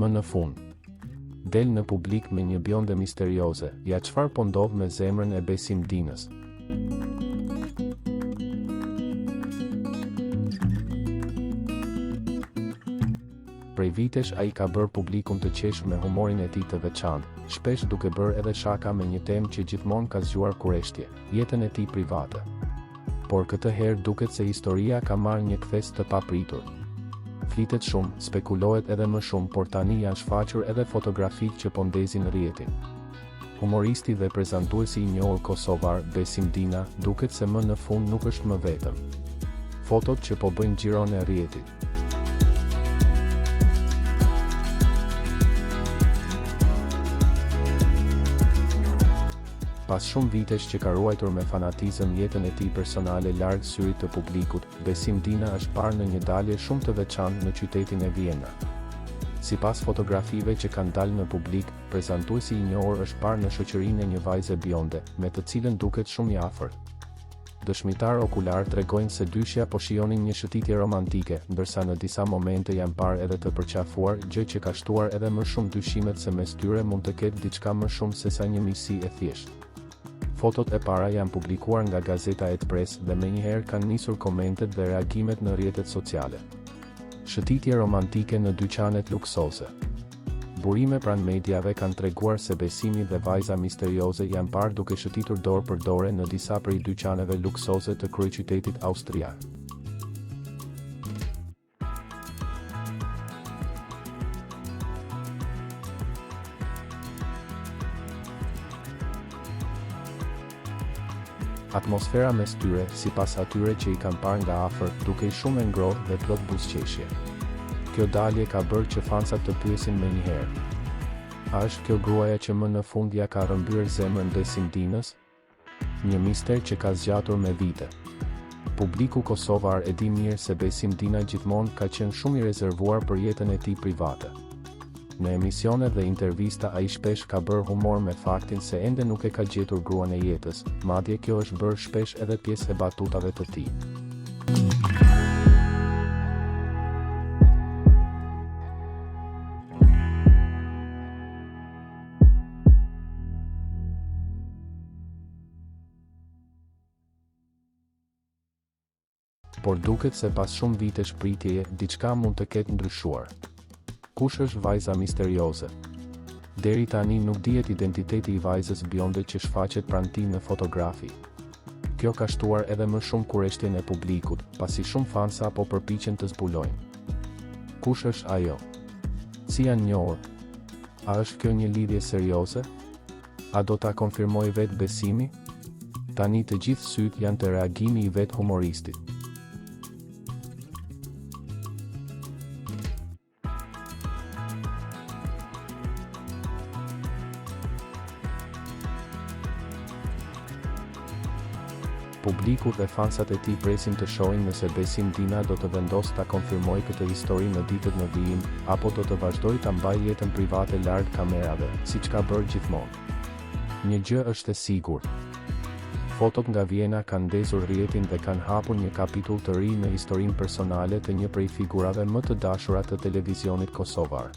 Më në fund, del në publik me një bjonde misterioze, ja çfarë po ndodh me zemrën e Besim Dinës. Prej vitesh ai ka bërë publikun të qeshur me humorin e tij të veçantë, shpesh duke bërë edhe shaka me një temë që gjithmonë ka zgjuar kurreshtje, jetën e tij private. Por këtë herë duket se historia ka marrë një kthes të papritur. Flitet shumë, spekulohet edhe më shumë, por tani janë shfaqur edhe fotografitë që po ndezin rrjetin. Humoristi dhe prezantuesi i njohur kosovar, Besim Dina, duket se më në fund nuk është më vetëm. Fotot që po bëjnë xhiron e rrjetit. Pas shumë vitesh që ka ruajtur me fanatizëm jetën e tij personale larg syrit të publikut, Besim Dina është parë në një dalje shumë të veçantë në qytetin e Vienna. Sipas fotografive që kanë dalë në publik, prezantuesi i njohur është parë në shoqërinë e një vajze bjonde, me të cilën duket shumë i afërt. Dëshmitar okular tregojnë se dyshja po shijonin një shëtitje romantike, ndërsa në disa momente janë parë edhe të përqafuar, gjë që ka shtuar edhe më shumë dyshimet se mes tyre mund të ketë diçka më shumë se sa një miqësi e thjeshtë. Fotot e para janë publikuar nga gazeta Express dhe menjëherë kanë nisur komentet dhe reagimet në rrjetet sociale. Shëtitje romantike në dyqanet luksoze. Burime pranë mediave kanë treguar se Besimi dhe vajza misterioze janë parë duke shëtitur dorë për dore në disa prej dyqaneve luksoze të kryeqytetit austriak. Atmosfera mes tyre, sipas atyre që i kanë parë nga afër, dukej shumë e ngrohtë dhe plot buzëqeshje. Kjo dalje ka bërë që fansat të pyesin menjëherë: a është kjo gruaja që më në fund ja ka rrëmbyer zemrën Besim Dinës? Një mister që ka zgjatur me vite. Publiku kosovar e di mirë se Besim Dina gjithmonë ka qenë shumë i rezervuar për jetën e tij private. Në emisione dhe intervista ai shpesh ka bërë humor me faktin se ende nuk e ka gjetur gruan e jetës, madje kjo është bërë shpesh edhe pjesë e batutave të tij. Por duket se pas shumë vitesh pritjeje, diçka mund të ketë ndryshuar. Kush është vajza misterioze? Deri tani nuk dihet identiteti i vajzës bjonde që shfaqet pranë tij në fotografi. Kjo ka shtuar edhe më shumë kurreshtjen e publikut, pasi shumë fansa po përpiqen të zbulojnë. Kush është ajo? Si janë njohur? A është kjo një lidhje serioze? A do ta konfirmojë vetë Besimi? Tani të gjithë syt janë te reagimi i vetë humoristit. Publiku dhe fansat e tij presin të shohin nëse Besim Dina do të vendosë ta konfirmojë këtë histori në ditët në vijim, apo do të vazhdojë ta mbajë jetën private larg kamerave, siç ka bërë gjithmonë. Një gjë është e sigurt. Fotot nga Vienna kanë ndezur rrjetin dhe kanë hapur një kapitull të ri në historinë personale të një prej figurave më të dashura të televizionit kosovar.